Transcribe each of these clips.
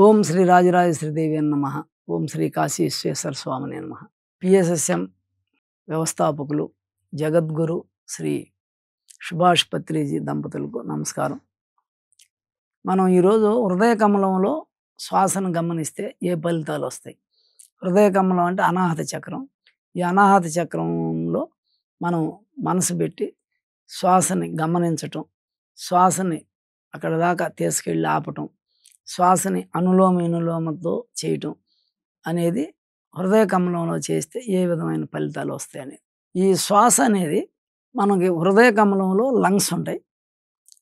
ఓం శ్రీ రాజరాజేశ్వరీదేవి నమః. ఓం శ్రీ కాశీ విశ్వేశ్వర స్వామినే నమః. పిఎస్ఎస్ఎం వ్యవస్థాపకులు జగద్గురు శ్రీ సుభాష్ పత్రిజీ దంపతులకు నమస్కారం. మనం ఈరోజు హృదయ కమలంలో శ్వాసను గమనిస్తే ఏ ఫలితాలు వస్తాయి? హృదయ కమలం అంటే అనాహత చక్రం. ఈ అనాహత చక్రంలో మనం మనసు పెట్టి శ్వాసని గమనించటం, శ్వాసని అక్కడ దాకా తీసుకెళ్ళి ఆపటం, శ్వాసని అనులోమ వినులోమతో చేయటం అనేది హృదయ కమలంలో చేస్తే ఏ విధమైన ఫలితాలు వస్తాయని. ఈ శ్వాస అనేది మనకి హృదయ కమలంలో లంగ్స్ ఉంటాయి,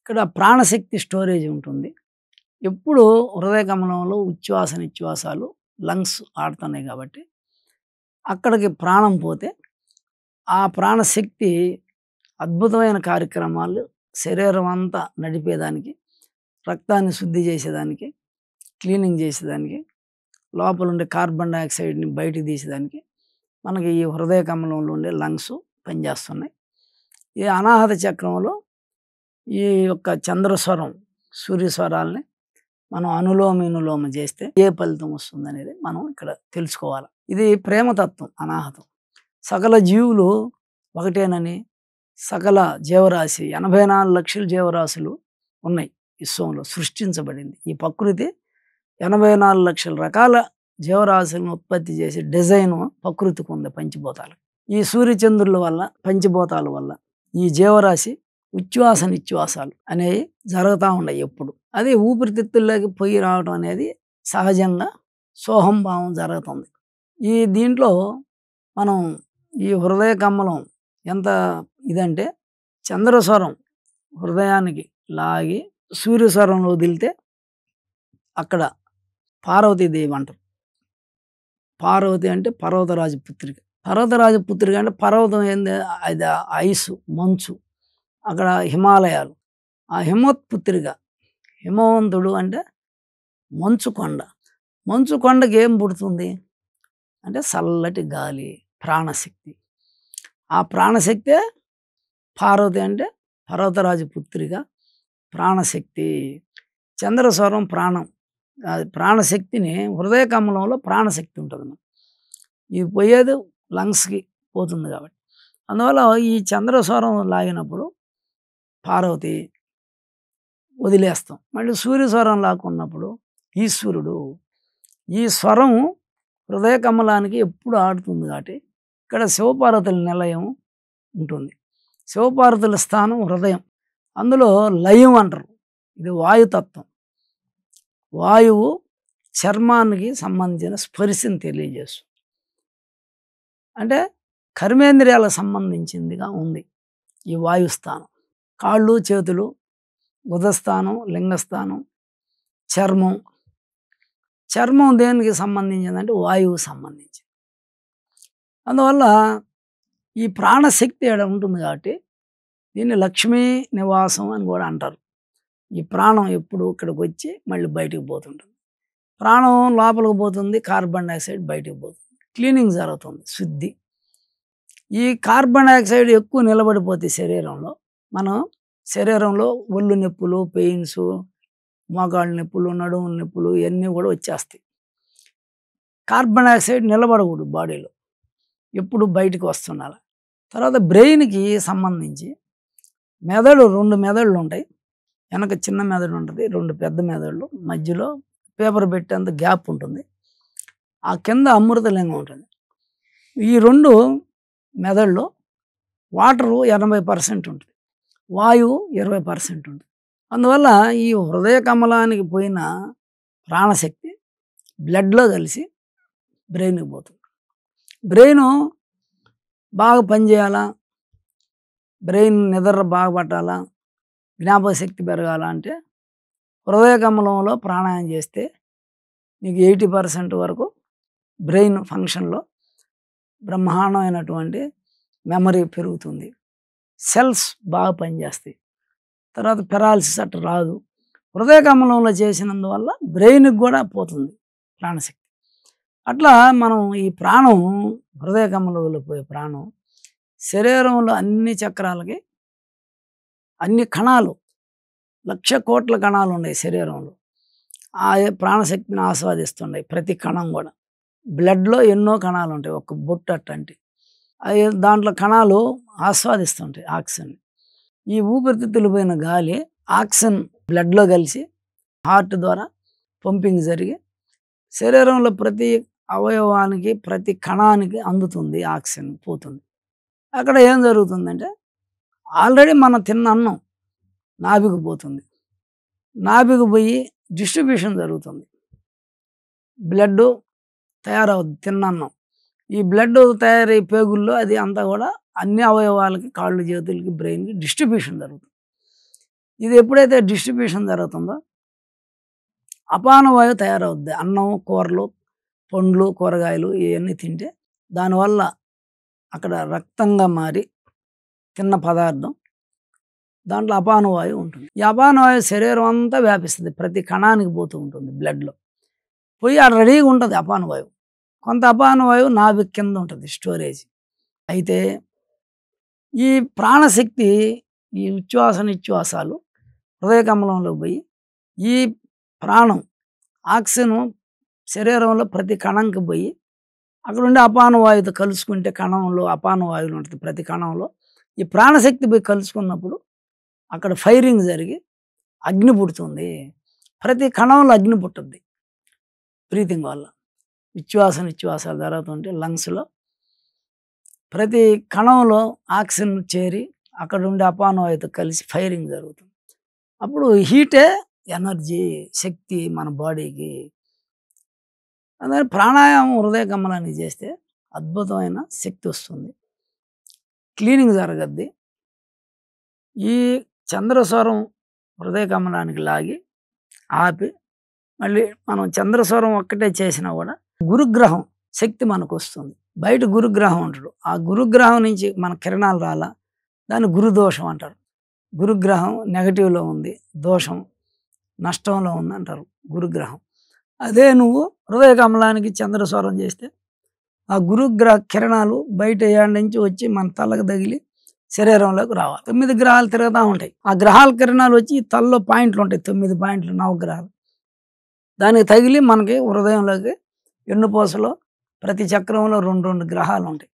ఇక్కడ ప్రాణశక్తి స్టోరేజ్ ఉంటుంది. ఎప్పుడు హృదయ కమలంలో ఉచ్ఛ్వాస నిశ్వాసాలు లంగ్స్ ఆడుతున్నాయి కాబట్టి అక్కడికి ప్రాణం పోతే ఆ ప్రాణశక్తి అద్భుతమైన కార్యక్రమాలు శరీరం అంతా నడిపేదానికి, రక్తాన్ని శుద్ధి చేసేదానికి, క్లీనింగ్ చేసేదానికి, లోపల ఉండే కార్బన్ డైఆక్సైడ్ని బయటికి తీసేదానికి మనకి ఈ హృదయ కమలంలో ఉండే లంగ్స్ పనిచేస్తున్నాయి. ఈ అనాహత చక్రంలో ఈ యొక్క చంద్రస్వరం, సూర్యస్వరాలని మనం అనులోమ వినులోమ చేస్తే ఏ ఫలితం వస్తుంది అనేది మనం ఇక్కడ తెలుసుకోవాలి. ఇది ప్రేమతత్వం అనాహతం. సకల జీవులు ఒకటేనని, సకల జీవరాశి 84 లక్షల జీవరాశులు ఉన్నాయి విశ్వంలో, సృష్టించబడింది. ఈ ప్రకృతి 84 లక్షల రకాల జీవరాశులను ఉత్పత్తి చేసే డిజైన్ ప్రకృతికి ఉంది. పంచభూతాలు, ఈ సూర్యచంద్రుల వల్ల, పంచభూతాల వల్ల ఈ జీవరాశి ఉచ్ఛ్వాస నిశ్వాసాలు అనేవి జరుగుతూ ఉన్నాయి. ఎప్పుడు అది ఊపిరితిత్తుల్లోకి పొయ్యి రావడం అనేది సహజంగా సోహం భావం జరుగుతుంది. ఈ దీంట్లో మనం ఈ హృదయ కమలం ఎంత ఇదంటే, చంద్రస్వరం హృదయానికి లాగి సూర్యస్వరంలో వదిలితే అక్కడ పార్వతీదేవి అంటారు. పార్వతి అంటే పర్వతరాజు పుత్రిక. పర్వతరాజు పుత్రిక అంటే పర్వతం ఏంది, అది ఐస్, మంచు, అక్కడ హిమాలయాలు. ఆ హిమోత్పుత్రిక, హిమవంతుడు అంటే మంచు కొండ. మంచు కొండకి ఏం పుడుతుంది అంటే చల్లటి గాలి, ప్రాణశక్తి. ఆ ప్రాణశక్తే పార్వతి అంటే పర్వతరాజు పుత్రిక, ప్రాణశక్తి. చంద్రస్వరం ప్రాణం. ప్రాణశక్తిని హృదయ కమలంలో ప్రాణశక్తి ఉంటుంది. ఇది పోయేది లంగ్స్కి పోతుంది కాబట్టి అందువల్ల ఈ చంద్రస్వరం లాగినప్పుడు పార్వతి వదిలేస్తాం. మళ్ళీ సూర్యస్వరం లాక్కున్నప్పుడు ఈశ్వరుడు. ఈ స్వరం హృదయ కమలానికి ఎప్పుడు ఆడుతుంది కాబట్టి ఇక్కడ శివపార్వతుల నిలయం ఉంటుంది. శివపార్వతుల స్థానం హృదయం. అందులో లయం అంటారు. ఇది వాయుతత్వం. వాయువు చర్మానికి సంబంధించిన స్పర్శను తెలియజేస్తుంది. అంటే కర్మేంద్రియాలకు సంబంధించిందిగా ఉంది ఈ వాయుస్థానం. కాళ్ళు, చేతులు, ఉదస్థానం, లింగస్థానం, చర్మం. చర్మం దేనికి సంబంధించిందంటే వాయువు సంబంధించింది. అందువల్ల ఈ ప్రాణశక్తి ఇక్కడ ఉంటుంది కాబట్టి దీన్ని లక్ష్మీ నివాసం అని కూడా అంటారు. ఈ ప్రాణం ఎప్పుడు ఇక్కడికి వచ్చి మళ్ళీ బయటికి పోతుంటుంది. ప్రాణం లోపలికి పోతుంది, కార్బన్ డైఆక్సైడ్ బయటికి పోతుంది, క్లీనింగ్ జరుగుతుంది, శుద్ధి. ఈ కార్బన్ డైఆక్సైడ్ ఎక్కువ నిలబడిపోతే శరీరంలో, మనం శరీరంలో ఒళ్ళు నొప్పులు, పెయిన్స్, మోకాళ్ళ నొప్పులు, నడుముల నొప్పులు ఇవన్నీ కూడా వచ్చేస్తాయి. కార్బన్ డైఆక్సైడ్ నిలబడకూడదు బాడీలో, ఎప్పుడు బయటికి వస్తుండాలి. తర్వాత బ్రెయిన్కి సంబంధించి మెదడు, 2 మెదళ్ళు ఉంటాయి. వెనక చిన్న మెదడు ఉంటుంది, 2 పెద్ద మెదళ్ళు, మధ్యలో పేపర్ పెట్టేంత గ్యాప్ ఉంటుంది, ఆ కింద అమృతలింగం ఉంటుంది. ఈ 2 మెదళ్ళు వాటరు 80% ఉంటుంది, వాయువు 20% ఉంటుంది. అందువల్ల ఈ హృదయ కమలానికి పోయిన ప్రాణశక్తి బ్లడ్లో కలిసి బ్రెయిన్కి పోతుంది. బ్రెయిన్ బాగా పనిచేయాలా, బ్రెయిన్ నిద్ర బాగా పట్టాలా, జ్ఞాపక శక్తి పెరగాల అంటే హృదయ కమలంలో ప్రాణాయామం చేస్తే నీకు 80% వరకు బ్రెయిన్ ఫంక్షన్లో బ్రహ్మాండమైనటువంటి మెమరీ పెరుగుతుంది, సెల్స్ బాగా పనిచేస్తాయి, తర్వాత పెరాలసిస్ అట్ట రాదు. హృదయ కమలంలో చేసినందువల్ల బ్రెయిన్కి కూడా పోతుంది ప్రాణశక్తి. అట్లా మనం ఈ ప్రాణం, హృదయ కమలంలో పోయే ప్రాణం శరీరంలో అన్ని చక్రాలకి, అన్ని కణాలు, 1,00,00,000 కోట్ల కణాలు ఉన్నాయి శరీరంలో. ఆ ప్రాణశక్తిని ఆస్వాదిస్తుంటాయి ప్రతి కణం కూడా. బ్లడ్‌లో ఎన్నో కణాలు ఉంటాయి. ఒక బొట్టు అట్టంటి. అయి దాంట్లో కణాలు ఆస్వాదిస్తుంటాయి ఆక్సిజన్‌ని. ఈ ఊపిరితిత్తులు పోయిన గాలి ఆక్సిజన్ బ్లడ్‌లో కలిసి హార్ట్ ద్వారా పంపింగ్ జరిగి శరీరంలో ప్రతి అవయవానికి, ప్రతి కణానికి అందుతుంది ఆక్సిజన్ పోతుంది. అక్కడ ఏం జరుగుతుందంటే ఆల్రెడీ మనం తిన్న అన్నం నాభికి పోతుంది. నాభికి పోయి డిస్ట్రిబ్యూషన్ జరుగుతుంది. బ్లడ్డు తయారవుద్ది తిన్నన్నం. ఈ బ్లడ్ తయారై పేగుల్లో అది అంతా కూడా అన్ని అవయవాలకి, కాళ్ళు, చేతులకి, బ్రెయిన్‌కి డిస్ట్రిబ్యూషన్ జరుగుతుంది. ఇది ఎప్పుడైతే డిస్ట్రిబ్యూషన్ జరుగుతుందో అపాన వాయువు తయారవుద్ది. అన్నం, కూరలు, పండ్లు, కూరగాయలు ఇవన్నీ తింటే దానివల్ల అక్కడ రక్తంగా మారి తిన్న పదార్థం దాంట్లో అపాన వాయువు ఉంటుంది. ఈ అపాన వాయువు శరీరం అంతా వ్యాపిస్తుంది. ప్రతి కణానికి పోతూ ఉంటుంది బ్లడ్‌లో. పోయి ఆడ రెడీగా ఉంటుంది అపాన వాయువు. కొంత అపాన వాయువు నాభి కింద ఉంటుంది స్టోరేజ్. అయితే ఈ ప్రాణశక్తి ఈ ఉచ్ఛ్వాస నిశ్వాసాలు హృదయ కమలంలోకి పోయి ఈ ప్రాణం ఆక్సిజన్ శరీరంలో ప్రతి కణంకి పోయి అక్కడ ఉండే అపాన వాయువుతో కలుసుకుంటే కణంలో అపాన వాయువులు ఉంటుంది ప్రతి కణంలో. ఈ ప్రాణశక్తి పోయి కలుసుకున్నప్పుడు అక్కడ ఫైరింగ్ జరిగి అగ్ని పుడుతుంది. ప్రతి కణంలో అగ్ని పుట్టుద్ది బ్రీతింగ్ వల్ల. ఉచ్ఛ్వాస నిశ్వాసాలు జరుగుతుంటే లంగ్స్లో ప్రతి కణంలో ఆక్సిజన్ చేరి అక్కడ ఉండే అపాన వాయువుతో కలిసి ఫైరింగ్ జరుగుతుంది. అప్పుడు హీటే ఎనర్జీ, శక్తి మన బాడీకి. అందుకని ప్రాణాయామం హృదయ కమలానికి చేస్తే అద్భుతమైన శక్తి వస్తుంది. క్లీనింగ్ జరగద్ది. ఈ చంద్రస్వరం హృదయ కమలానికి లాగి ఆపి మళ్ళీ మనం చంద్రస్వరం ఒక్కటే చేసినా కూడా గురుగ్రహం శక్తి మనకు వస్తుంది. బయట గురుగ్రహం ఉంటాడు. ఆ గురుగ్రహం నుంచి మన కిరణాలు రాలా, దాన్ని గురుదోషం అంటారు. గురుగ్రహం నెగటివ్లో ఉంది, దోషం నష్టంలో ఉంది అంటారు గురుగ్రహం. అదే నువ్వు హృదయ కమలానికి చంద్రస్వరం చేస్తే ఆ గురుగ్రహ కిరణాలు బయట ఏడు నుంచి వచ్చి మన తలకు తగిలి శరీరంలోకి రావాలి. 9 గ్రహాలు తిరుగుతూ ఉంటాయి. ఆ గ్రహాల కిరణాలు వచ్చి ఈ తలలో పాయింట్లు ఉంటాయి, 9 పాయింట్లు, నవగ్రహాలు. దానికి తగిలి మనకి హృదయంలోకి ఎన్నుపూసలో ప్రతి చక్రంలో 2 గ్రహాలు ఉంటాయి.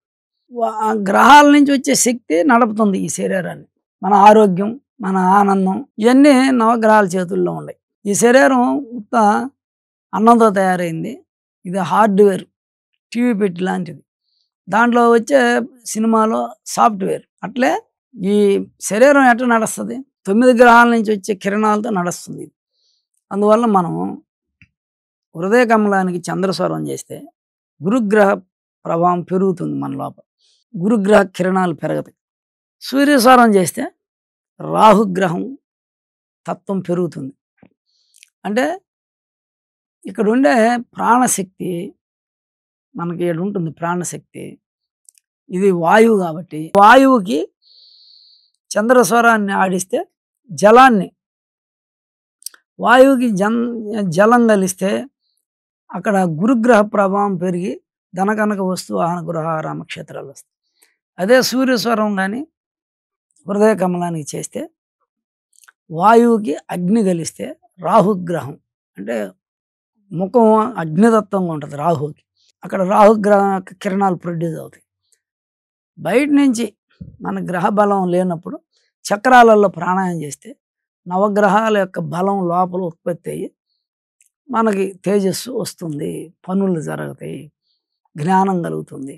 ఆ గ్రహాల నుంచి వచ్చే శక్తి నడుపుతుంది ఈ శరీరాన్ని. మన ఆరోగ్యం, మన ఆనందం ఇవన్నీ నవగ్రహాల చేతుల్లో ఉన్నాయి. ఈ శరీరం ఉత్త అన్నంతో తయారైంది. ఇది హార్డ్వేర్, టీవీ పెట్టి లాంటిది. దాంట్లో వచ్చే సినిమాలో సాఫ్ట్వేర్. అట్లే ఈ శరీరం ఎట్లా నడుస్తుంది? 9 గ్రహాల నుంచి వచ్చే కిరణాలతో నడుస్తుంది. అందువల్ల మనం హృదయ కమలానికి చంద్రస్వరం చేస్తే గురుగ్రహ ప్రభావం పెరుగుతుంది మన లోపల. గురుగ్రహ కిరణాలు పెరుగుతాయి. సూర్యస్వరం చేస్తే రాహుగ్రహం తత్వం పెరుగుతుంది. అంటే ఇక్కడ ఉండే ప్రాణశక్తి మనకి ఇక్కడ ఉంటుంది. ప్రాణశక్తి ఇది వాయువు కాబట్టి వాయువుకి చంద్రస్వరాన్ని ఆడిస్తే జలాన్ని, వాయువుకి జలం కలిస్తే అక్కడ గురుగ్రహ ప్రభావం పెరిగి ధనకనక వస్తు వాహన గృహ రామక్షేత్రాలు వస్తాయి. అదే సూర్యస్వరం కానీ హృదయ కమలానికి చేస్తే వాయువుకి అగ్ని కలిస్తే రాహుగ్రహం అంటే ముఖం అగ్నితత్వంగా ఉంటుంది రాహుకి. అక్కడ రాహుగ్రహ కిరణాలు ప్రొడ్యూస్ అవుతాయి. బయట నుంచి మన గ్రహ బలం లేనప్పుడు చక్రాలలో ప్రాణాయామం చేస్తే నవగ్రహాల యొక్క బలం లోపల ఉత్పత్తి అయ్యి మనకి తేజస్సు వస్తుంది, పనులు జరుగుతాయి, జ్ఞానం కలుగుతుంది.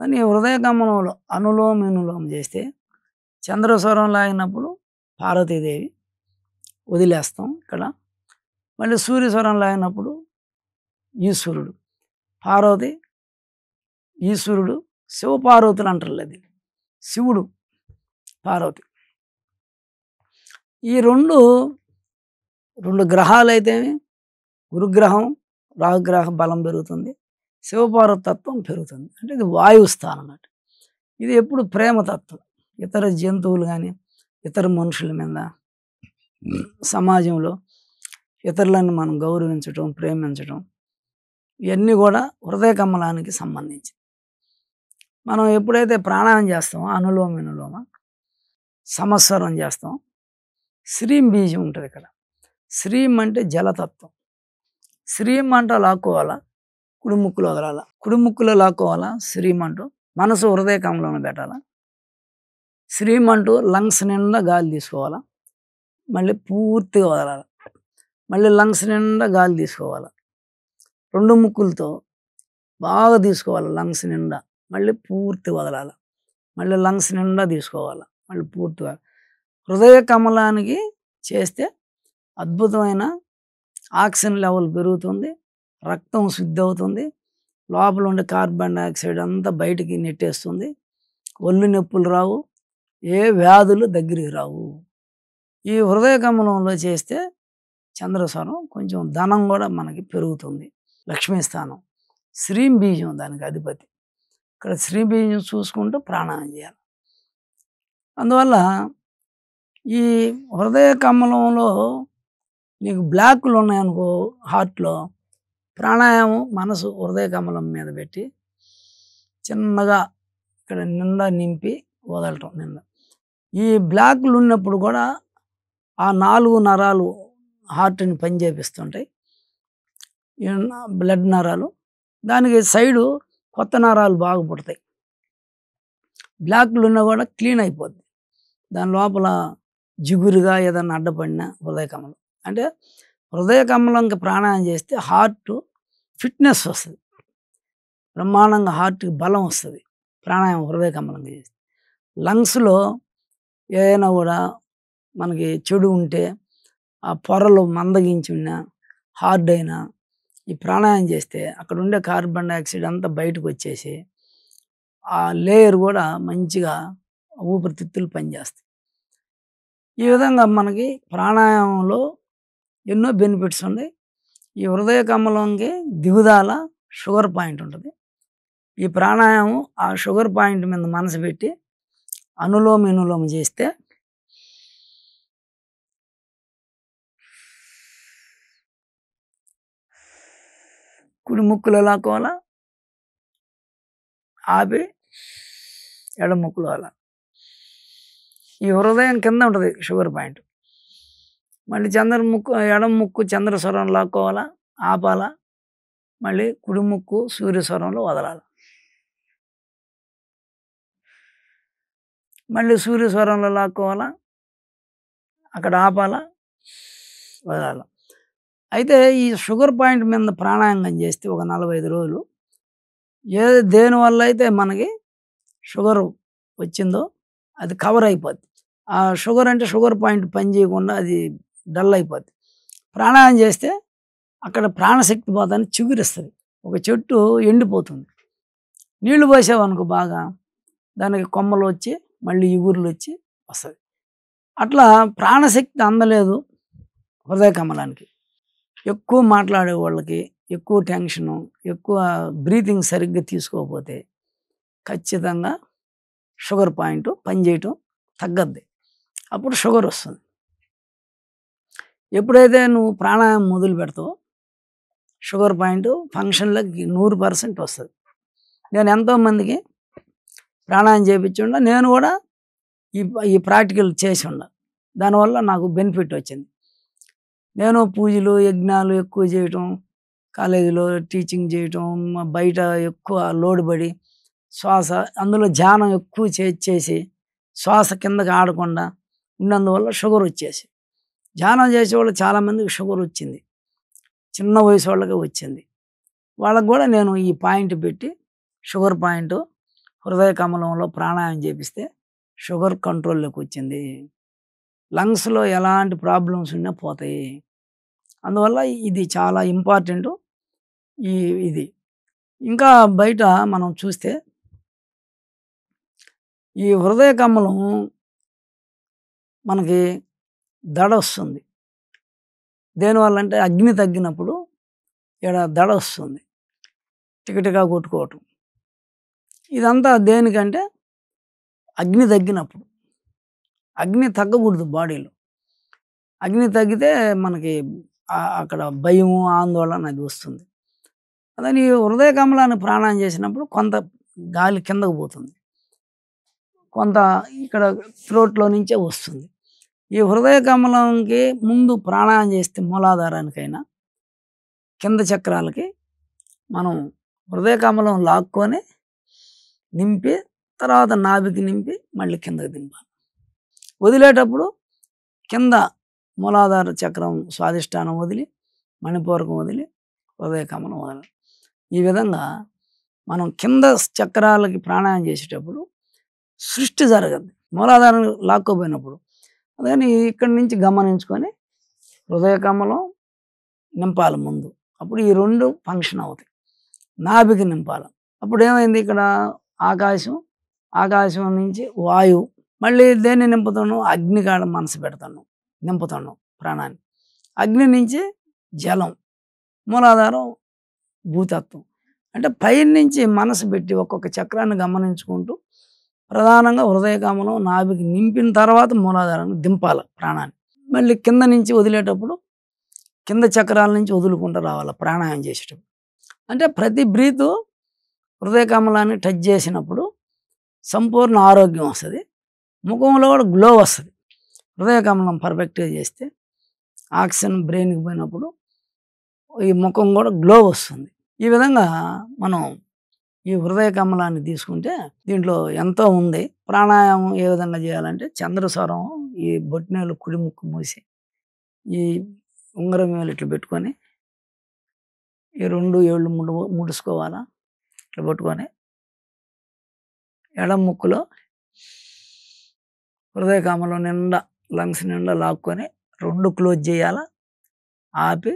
కానీ హృదయ కమలంలో అనులోమ వినులోమ చేస్తే చంద్రస్వరం లాగినప్పుడు పార్వతీదేవి వదిలేస్తాం ఇక్కడ. మళ్ళీ సూర్యస్వరం లాగినప్పుడు ఈశ్వరుడు, పార్వతి, ఈశ్వరుడు, శివపార్వతులు అంటారు. అది శివుడు, పార్వతి. ఈ రెండు గ్రహాలు అయితే గురుగ్రహం రాహుగ్రహ బలం పెరుగుతుంది, శివపార్వతి తత్వం పెరుగుతుంది. అంటే ఇది వాయువు స్థానం అన్నమాట. ఇది ఎప్పుడు ప్రేమతత్వం. ఇతర జంతువులు కానీ ఇతర మనుషుల మీద, సమాజంలో ఇతరులను మనం గౌరవించడం, ప్రేమించడం ఇవన్నీ కూడా హృదయ కమలానికి సంబంధించి. మనం ఎప్పుడైతే ప్రాణాయామం చేస్తామో అనులోమ వినులోమ, సమస్వరం చేస్తాం, శ్రీం బీజం ఉంటుంది ఇక్కడ. శ్రీం అంటే జలతత్వం, శ్రీమంటూ లాక్కోవాలా, కుడి ముక్కులో వదలాలా. కుడి ముక్కులో లాక్కోవాలా శ్రీమంటూ, మనసు హృదయ కమలంలో పెట్టాలా. శ్రీమంటూ లంగ్స్ నిండా గాలి తీసుకోవాలా, మళ్ళీ పూర్తిగా వదలాలి. మళ్ళీ లంగ్స్ నిండా గాలి తీసుకోవాలా. 2 ముక్కులతో బాగా తీసుకోవాలి లంగ్స్ నిండా, మళ్ళీ పూర్తి వదలాలి. మళ్ళీ లంగ్స్ నిండా తీసుకోవాలి, మళ్ళీ పూర్తిగా. హృదయ కమలానికి చేస్తే అద్భుతమైన ఆక్సిజన్ లెవెల్ పెరుగుతుంది, రక్తం శుద్ధి అవుతుంది, లోపల ఉండే కార్బన్ డైఆక్సైడ్ అంతా బయటికి నెట్టేస్తుంది, ఒళ్ళు నొప్పులు రావు, ఏ వ్యాధులు దగ్గరికి రావు. ఈ హృదయ కమలంలో చేస్తే చంద్రస్వరం కొంచెం ధనం కూడా మనకి పెరుగుతుంది. లక్ష్మీ స్థానం, శ్రీం బీజం దానికి అధిపతి. ఇక్కడ శ్రీ బీజం చూసుకుంటూ ప్రాణాయామం చేయాలి. అందువల్ల ఈ హృదయ కమలంలో నీకు బ్లాక్లు ఉన్నాయనుకో హార్ట్లో, ప్రాణాయామం మనసు హృదయ కమలం మీద పెట్టి చిన్నగా ఇక్కడ నిండా నింపి వదలటం నిండా. ఈ బ్లాక్లు ఉన్నప్పుడు కూడా ఆ 4 నరాలు హార్ట్ని పనిచేపిస్తుంటాయి, బ్లడ్ నరాలు. దానికి సైడు కొత్త నరాలు బాగా పుడతాయి. బ్లాక్లు ఉన్నా కూడా క్లీన్ అయిపోద్ది. దాని లోపల జిగురుగా ఏదన్నా అడ్డపడిన హృదయ కమలం అంటే హృదయ కమలంకి ప్రాణాయామం చేస్తే హార్ట్ ఫిట్నెస్ వస్తుంది, బ్రహ్మాండంగా హార్ట్కి బలం వస్తుంది ప్రాణాయామం హృదయ కమలంగా చేస్తే. లంగ్స్లో ఏదైనా కూడా మనకి చెడు ఉంటే ఆ పొరలు మందగించి ఉన్నా హార్డ్ అయినా ఈ ప్రాణాయామం చేస్తే అక్కడ ఉండే కార్బన్ డైఆక్సైడ్ అంతా బయటకు వచ్చేసి ఆ లేయర్ కూడా మంచిగా ఊపిరితిత్తులు పనిచేస్తాయి. ఈ విధంగా మనకి ప్రాణాయామంలో ఎన్నో బెనిఫిట్స్ ఉన్నాయి. ఈ హృదయ కమలంకి దిగుదాల షుగర్ పాయింట్ ఉంటుంది. ఈ ప్రాణాయామం ఆ షుగర్ పాయింట్ మీద మనసు పెట్టి అనులోమ వినులోమ చేస్తే కుడి ముక్కులో లాక్కోవాలా, ఆపి ఎడమ ముక్కులో అలా. ఈ హృదయం కింద ఉంటుంది షుగర్ పాయింట్. మళ్ళీ ఎడమ ముక్కు చంద్రస్వరం లాక్కోవాలా, ఆపాలా, మళ్ళీ కుడి ముక్కు సూర్యస్వరంలో వదలాలి. మళ్ళీ సూర్యస్వరంలో లాక్కోవాలా, అక్కడ ఆపాలా, వదలాలి. అయితే ఈ షుగర్ పాయింట్ మీద ప్రాణాయామం చేస్తే ఒక 45 రోజులు దేనివల్ల అయితే మనకి షుగర్ వచ్చిందో అది కవర్ అయిపోద్ది. ఆ షుగర్ అంటే షుగర్ పాయింట్ పని చేయకుండా అది డల్ అయిపోద్ది. ప్రాణాయామం చేస్తే అక్కడ ప్రాణశక్తి పోతాన్ని చిగురిస్తుంది. ఒక చెట్టు ఎండిపోతుంది, నీళ్లు పోసావనుకో బాగా దానికి కొమ్మలు వచ్చి మళ్ళీ ఇగురులు వచ్చి వస్తుంది. అట్లా ప్రాణశక్తి అందలేదు హృదయ కమలానికి. ఎక్కువ మాట్లాడే వాళ్ళకి, ఎక్కువ టెన్షను, ఎక్కువ బ్రీతింగ్ సరిగ్గా తీసుకోకపోతే ఖచ్చితంగా షుగర్ పాయింట్ పనిచేయటం తగ్గద్ది, అప్పుడు షుగర్ వస్తుంది. ఎప్పుడైతే నువ్వు ప్రాణాయామం మొదలు పెడతావో షుగర్ పాయింట్ ఫంక్షన్లోకి 100% వస్తుంది. నేను ఎంతోమందికి ప్రాణాయామం చేయించుండా, నేను కూడా ఈ ప్రాక్టికల్ చేసి ఉండ, దానివల్ల నాకు బెనిఫిట్ వచ్చింది. నేను పూజలు యజ్ఞాలు ఎక్కువ చేయటం, కాలేజీలో టీచింగ్ చేయటం, బయట ఎక్కువ లోడ్ పడి శ్వాస అందులో ధ్యానం ఎక్కువ చేసి శ్వాస కిందకి ఆడకుండా ఉన్నందువల్ల షుగర్ వచ్చేసి, ధ్యానం చేసేవాళ్ళు చాలామందికి షుగర్ వచ్చింది, చిన్న వయసు వాళ్ళకి వచ్చింది. వాళ్ళకు కూడా నేను ఈ పాయింట్ పెట్టి షుగర్ పాయింట్ హృదయ కమలంలో ప్రాణాయామం చేపిస్తే షుగర్ కంట్రోల్లోకి వచ్చింది. లంగ్స్లో ఎలాంటి ప్రాబ్లమ్స్ ఉన్నా పోతాయి. అందువల్ల ఇది చాలా ఇంపార్టెంట్. ఇది ఇంకా బయట మనం చూస్తే ఈ హృదయ కమలం మనకి దడ వస్తుంది. దేనివల్ల అంటే అగ్ని తగ్గినప్పుడు ఇక్కడ దడ వస్తుంది, టికటిగా కొట్టుకోవటం. ఇదంతా దేనికంటే అగ్ని తగ్గినప్పుడు. అగ్ని తగ్గకూడదు బాడీలో. అగ్ని తగ్గితే మనకి అక్కడ భయము, ఆందోళన అది వస్తుంది. అదని హృదయ కమలాన్ని ప్రాణాయామం చేసినప్పుడు కొంత గాలి కిందకు పోతుంది, కొంత ఇక్కడ థ్రోట్లో నుంచే వస్తుంది. ఈ హృదయ కమలంకి ముందు ప్రాణాయామం చేస్తే మూలాధారానికైనా కింద చక్రాలకి మనం హృదయ కమలం లాక్కొని నింపి తర్వాత నాభికి నింపి మళ్ళీ కిందకి దింపాలి. వదిలేటప్పుడు కింద మూలాధార చక్రం స్వాదిష్టానం వదిలి, మణిపూరకం వదిలి, హృదయ కమలం వదలాలి. ఈ విధంగా మనం కింద చక్రాలకి ప్రాణాయామం చేసేటప్పుడు సృష్టి జరగదు, మూలాధారం లాక్కోపోయినప్పుడు. అందుకని ఇక్కడి నుంచి గమనించుకొని హృదయ కమలం నింపాలి ముందు. అప్పుడు ఈ 2 ఫంక్షన్ అవుతాయి. నాభికి నింపాలి. అప్పుడు ఏమైంది, ఇక్కడ ఆకాశం నుంచి వాయువు, మళ్ళీ దేన్ని నింపుతున్నాం, అగ్ని కాడ మనసు పెడతాను, నింపుతున్నాం ప్రాణాన్ని. అగ్ని నుంచి జలం, మూలాధారం భూతత్వం. అంటే పైనుంచి మనసు పెట్టి ఒక్కొక్క చక్రాన్ని గమనించుకుంటూ ప్రధానంగా హృదయ కమలం నాభికి నింపిన తర్వాత మూలాధారాన్ని దింపాలి ప్రాణాన్ని. మళ్ళీ కింద నుంచి వదిలేటప్పుడు కింద చక్రాల నుంచి వదులుకుంటూ రావాలి ప్రాణాయామం చేసేటప్పుడు. అంటే ప్రతి బ్రీతు హృదయ కమలాన్ని టచ్ చేసినప్పుడు సంపూర్ణ ఆరోగ్యం వస్తుంది, ముఖంలో కూడా గ్లో వస్తుంది. హృదయ కమలం పర్ఫెక్ట్గా చేస్తే ఆక్సిజన్ బ్రెయిన్కి పోయినప్పుడు ఈ ముఖం కూడా గ్లో వస్తుంది. ఈ విధంగా మనం ఈ హృదయ కమలాన్ని తీసుకుంటే దీంట్లో ఎంతో ఉంది. ప్రాణాయామం ఏ విధంగా చేయాలంటే చంద్రస్వరం, ఈ బొట్టినేలు కుడి ముక్కు మూసి ఈ ఉంగరం వేలు ఇట్లా పెట్టుకొని ఈ 2 ఏళ్ళు ముడుచుకోవాలా. ఇట్లా పట్టుకొని ఎడం ముక్కులో హృదయ కమలం నిండా లంగ్స్ నిండా లాక్కొని 2 క్లోజ్ చేయాలా. ఆపి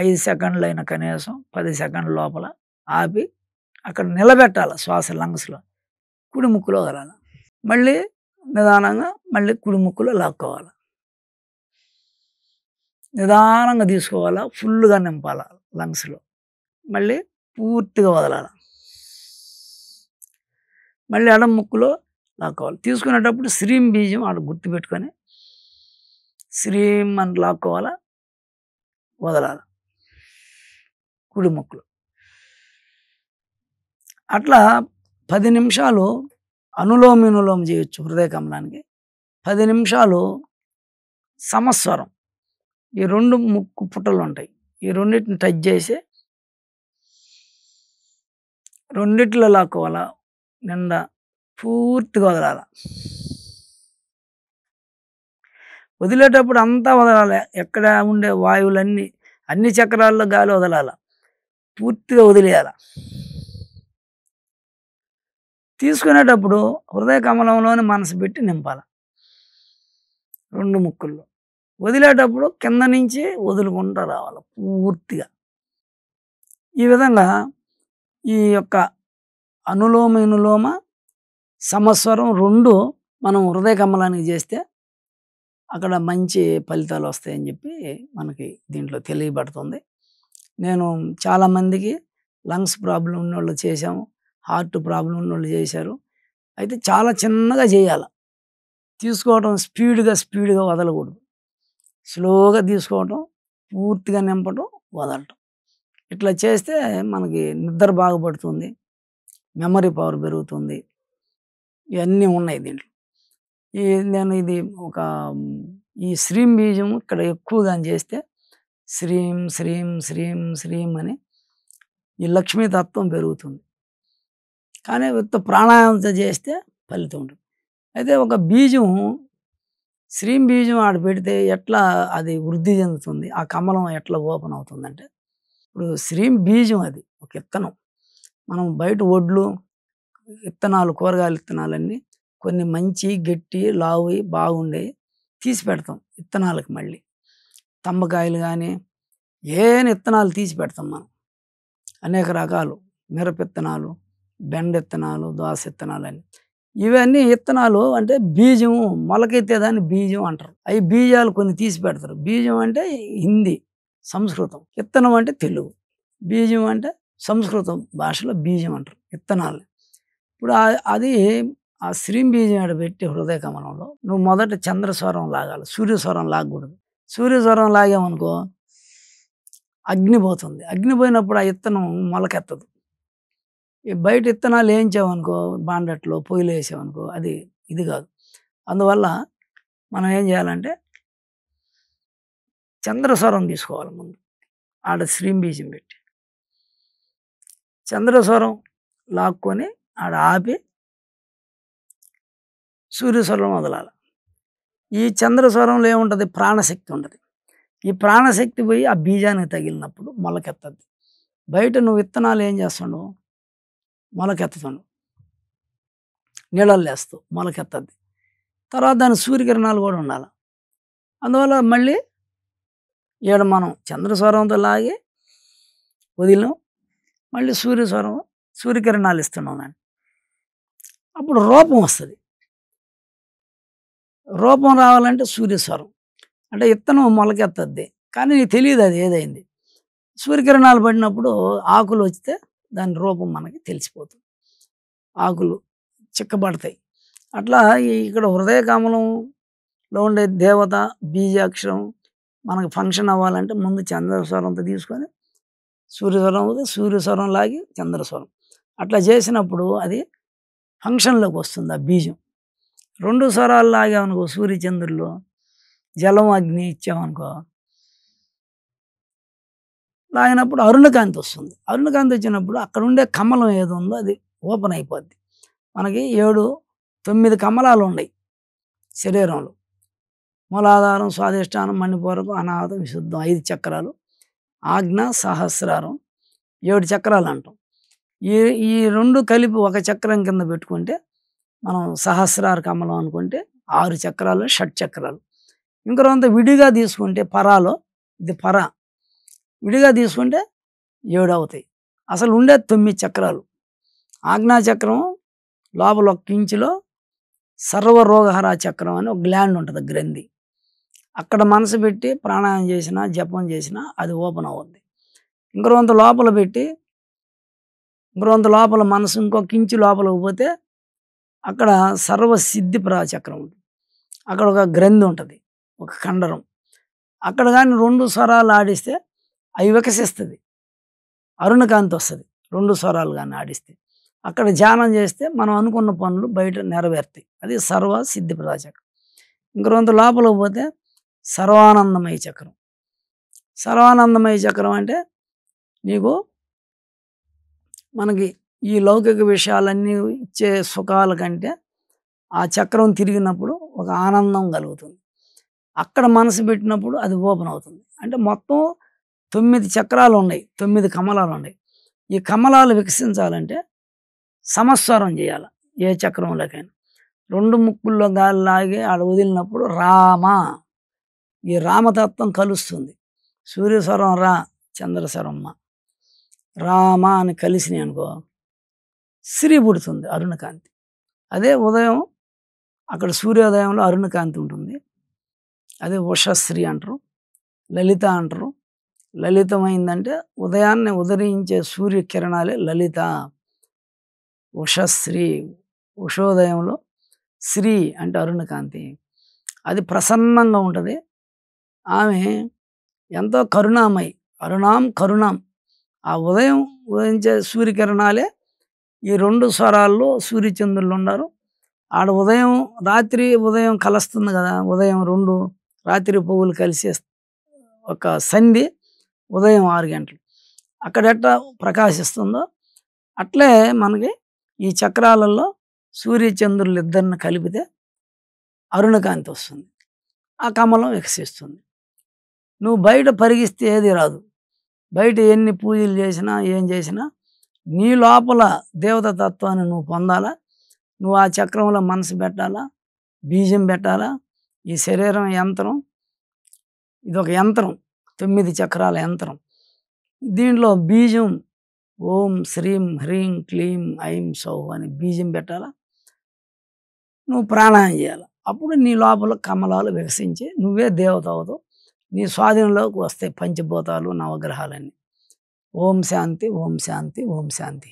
5 సెకండ్లు అయిన కనీసం 10 సెకండ్ల లోపల ఆపి అక్కడ నిలబెట్టాలి శ్వాస లంగ్స్లో. కుడి ముక్కులో వదలాలి. మళ్ళీ నిదానంగా మళ్ళీ కుడి ముక్కులో లాక్కోవాలి. నిదానంగా తీసుకోవాలా, ఫుల్గా నింపాలి లంగ్స్లో. మళ్ళీ పూర్తిగా వదలాలి. మళ్ళీ ఎడం ముక్కులో లాక్కోవాలి. తీసుకునేటప్పుడు శ్రీం బీజం ఆడ గుర్తుపెట్టుకొని శ్రీం అని లాక్కోవాలా, వదలాలి కుడి ముక్కులో. అట్లా 10 నిమిషాలు అనులోమ చేయొచ్చు హృదయ కమలానికి. 10 నిమిషాలు సమస్వరం, ఈ 2 ముక్కు పుట్టలు ఉంటాయి, ఈ రెండింటిని టచ్ చేసి రెండిట్లో లాక్కోవాలా, నిండా పూర్తిగా వదలాలి. వదిలేటప్పుడు అంతా వదలాలి. ఎక్కడ ఉండే వాయువులన్నీ అన్ని చక్రాల్లో గాలి వదలాలి, పూర్తిగా వదిలేయాలి. తీసుకునేటప్పుడు హృదయ కమలంలోని మనసు పెట్టి నింపాలి 2 ముక్కుల్లో. వదిలేటప్పుడు కింద నుంచి వదులుకుంటూ రావాలి పూర్తిగా. ఈ విధంగా ఈ యొక్క అనులోమ సమస్వరం 2 మనం హృదయ కమలానికి చేస్తే అక్కడ మంచి ఫలితాలు వస్తాయని చెప్పి మనకి దీంట్లో తెలియబడుతుంది. నేను చాలామందికి లంగ్స్ ప్రాబ్లం ఉన్నోళ్ళు చేశాము, హార్ట్ ప్రాబ్లం ఉన్నోళ్ళు చేశారు. అయితే చాలా చిన్నగా చేయాలి. తీసుకోవటం స్పీడ్గా వదలకూడదు. స్లోగా తీసుకోవటం, పూర్తిగా నింపటం, వదలటం. ఇట్లా చేస్తే మనకి నిద్ర బాగుపడుతుంది, మెమరీ పవర్ పెరుగుతుంది. ఇవన్నీ ఉన్నాయి దీంట్లో. నేను ఇది ఈ శ్రీం బీజం ఇక్కడ ఎక్కువగా చేస్తే శ్రీం శ్రీం శ్రీం శ్రీం అని ఈ లక్ష్మీతత్వం పెరుగుతుంది. కానీ ప్రాణాయామంతో చేస్తే ఫలితం ఉంటుంది. అయితే ఒక బీజం, శ్రీం బీజం ఆడ పెడితే ఎట్లా అది వృద్ధి చెందుతుంది, ఆ కమలం ఎట్లా ఓపెన్ అవుతుందంటే, ఇప్పుడు శ్రీం బీజం అది ఒక విత్తనం. మనం బయట వడ్లు విత్తనాలు, కూరగాయల విత్తనాలన్నీ కొన్ని మంచి గట్టి లావువి బాగుండేవి తీసి పెడతాం విత్తనాలకు. మళ్ళీ తంబకాయలు కానీ ఏని విత్తనాలు తీసి పెడతాం మనం. అనేక రకాలు మిరప విత్తనాలు, బెండ విత్తనాలు, దోస విత్తనాలు అని, ఇవన్నీ విత్తనాలు అంటే బీజం, మొలకెత్తేదాన్ని బీజం అంటారు. అవి బీజాలు కొన్ని తీసి పెడతారు. బీజం అంటే హిందీ, సంస్కృతం. విత్తనం అంటే తెలుగు. బీజం అంటే సంస్కృతం భాషలో బీజం అంటారు విత్తనాలు. ఇప్పుడు అది ఆ శ్రీం బీజం ఆడ పెట్టి హృదయ కమలంలో నువ్వు మొదట చంద్రస్వరం లాగాలి, సూర్యస్వరం లాగకూడదు. సూర్యస్వరం లాగామనుకో అగ్ని పోతుంది. అగ్ని పోయినప్పుడు ఆ విత్తనం మొలకెత్తదు. ఈ బయట విత్తనాలు వేయించామనుకో, బాండట్లో పొయ్యిలు వేసామనుకో, అది ఇది కాదు. అందువల్ల మనం ఏం చేయాలంటే చంద్రస్వరం తీసుకోవాలి ముందు. ఆడ శ్రీం బీజం పెట్టి చంద్రస్వరం లాక్కొని ఆడ ఆపి సూర్యస్వరం వదలాలి. ఈ చంద్రస్వరంలో ఏముంటుంది? ప్రాణశక్తి ఉంటుంది. ఈ ప్రాణశక్తి పోయి ఆ బీజానికి తగిలినప్పుడు మొలకెత్తద్ది. బయట నువ్వు విత్తనాలు ఏం చేస్తుండవు? మొలకెత్తుతుండవు, నీళ్ళల్లో వేస్తావు, మొలకెత్తద్ది. తర్వాత దాని సూర్యకిరణాలు కూడా ఉండాలి. అందువల్ల మళ్ళీ ఈడ మనం చంద్రస్వరంతో లాగి వదిలినాం, మళ్ళీ సూర్యకిరణాలు ఇస్తున్నాం దాన్ని. అప్పుడు రూపం వస్తుంది. రూపం రావాలంటే సూర్యస్వరం అంటే విత్తనం మొలకెత్తద్ది, కానీ నీకు తెలియదు అది ఏదైంది. సూర్యకిరణాలు పడినప్పుడు ఆకులు వస్తే దాని రూపం మనకి తెలిసిపోతుంది, ఆకులు చిక్కబడతాయి. అట్లా ఇక్కడ హృదయ కమలంలో ఉండే దేవత బీజాక్షరం మనకు ఫంక్షన్ అవ్వాలంటే ముందు చంద్రస్వరంతో తీసుకొని సూర్యస్వరం లాగి చంద్రస్వరం అట్లా చేసినప్పుడు అది ఫంక్షన్లోకి వస్తుంది. ఆ బీజం 2 స్వరాలు లాగామనుకో, సూర్యచంద్రుల్లో జలం అగ్ని ఇచ్చామనుకో, లాగినప్పుడు అరుణకాంతి వస్తుంది. అరుణకాంతి వచ్చినప్పుడు అక్కడ ఉండే కమలం ఏది ఉందో అది ఓపెన్ అయిపోద్ది. మనకి 7-9 కమలాలు ఉన్నాయి శరీరంలో. మూలాధారం, స్వాధిష్టానం, మణిపూరకం, అనాహతం, విశుద్ధం 5 చక్రాలు, ఆజ్ఞ, సహస్రారం 7 చక్రాలు అంటాం. ఈ 2 కలిపి ఒక చక్రం కింద పెట్టుకుంటే మనం సహస్రార కమలం అనుకుంటే 6 చక్రాలు, షట్చక్రాలు. ఇంకొంత విడిగా తీసుకుంటే పరాలో, ఇది పర విడిగా తీసుకుంటే 7 అవుతాయి. అసలు ఉండే 9 చక్రాలు. ఆజ్ఞాచక్రం లోపల 1 ఇంచులో సర్వరోగహర చక్రం అని ఒక గ్లాండ్ ఉంటుంది, గ్రంథి. అక్కడ మనసు పెట్టి ప్రాణాయామం చేసినా జపం చేసినా అది ఓపెన్ అవుద్ది. ఇంకొంత లోపల పెట్టి ఇంకొంత లోపల మనసు ఇంకొక ఇంచు లోపలికి పోతే అక్కడ సర్వసిద్ధి చక్రం ఉంటుంది. అక్కడ ఒక గ్రంథి ఉంటుంది, ఒక కండరం. అక్కడ కానీ 2 స్వరాలు ఆడిస్తే అవి వికసిస్తుంది, అరుణకాంతి వస్తుంది. 2 స్వరాలు కానీ ఆడిస్తే అక్కడ ధ్యానం చేస్తే మనం అనుకున్న పనులు బయట నెరవేరుతాయి. అది సర్వసిద్ధి చక్రం. ఇంకొంత లోపలికి పోతే సర్వానందమయ చక్రం. సర్వానందమయ చక్రం అంటే నీకు మనకి ఈ లౌకిక విషయాలన్నీ ఇచ్చే సుఖాల కంటే ఆ చక్రం తిరిగినప్పుడు ఒక ఆనందం కలుగుతుంది. అక్కడ మనసు పెట్టినప్పుడు అది ఓపెన్ అవుతుంది. అంటే మొత్తం 9 చక్రాలు ఉన్నాయి, 9 కమలాలు ఉన్నాయి. ఈ కమలాలు వికసించాలంటే సమస్వరం చేయాలి. ఏ చక్రంలోకైనా 2 ముక్కుల్లో గాలి లాగి ఆడ వదిలినప్పుడు రామ, ఈ రామతత్వం కలుస్తుంది. సూర్యస్వరం రా, చంద్రస్వరం మా, రామ అని కలిసినాయి అనుకో, శ్రీ పుడుతుంది, అరుణకాంతి. అదే ఉదయం అక్కడ సూర్యోదయంలో అరుణకాంతి ఉంటుంది, అదే ఉషశ్రీ అంటారు, లలిత అంటారు. లలితమైందంటే ఉదయాన్నే ఉదయించే సూర్యకిరణాలే లలిత. ఉషశ్రీ, ఉషోదయంలో శ్రీ అంటే అరుణకాంతి, అది ప్రసన్నంగా ఉంటుంది. ఆమె ఎంతో కరుణామయి, అరుణాం కరుణాం. ఆ ఉదయించే సూర్యకిరణాలే ఈ 2 స్వరాల్లో సూర్యచంద్రులు ఉన్నారు. ఆడ ఉదయం కలుస్తుంది కదా, ఉదయం 2 రాత్రి పువ్వులు కలిసే ఒక సంధి ఉదయం 6 గంటలు. అక్కడ ఎట్లా ప్రకాశిస్తుందో అట్లే మనకి ఈ చక్రాలలో సూర్యచంద్రులు ఇద్దరిని కలిపితే అరుణకాంతి వస్తుంది, ఆ కమలం వికసిస్తుంది. నువ్వు బయట పరిగిస్తే ఏది రాదు. బయట ఎన్ని పూజలు చేసినా ఏం చేసినా నీ లోపల దేవత తత్వాన్ని నువ్వు పొందాలా. నువ్వు ఆ చక్రంలో మనసు పెట్టాలా, బీజం పెట్టాలా. ఈ శరీరం యంత్రం, ఇదొక యంత్రం, 9 చక్రాల యంత్రం. దీంట్లో బీజం ఓం శ్రీం హ్రీం క్లీం ఐం సౌ అని బీజం పెట్టాలా. నువ్వు ప్రాణాయామం చేయాలి. అప్పుడు నీ లోపల కమలాలు వికసించి నువ్వే దేవత అవుతావు. నీ స్వాధీనంలోకి వస్తాయి పంచభూతాలు, నవగ్రహాలన్నీ. ఓం శాంతి, ఓం శాంతి, ఓం శాంతి.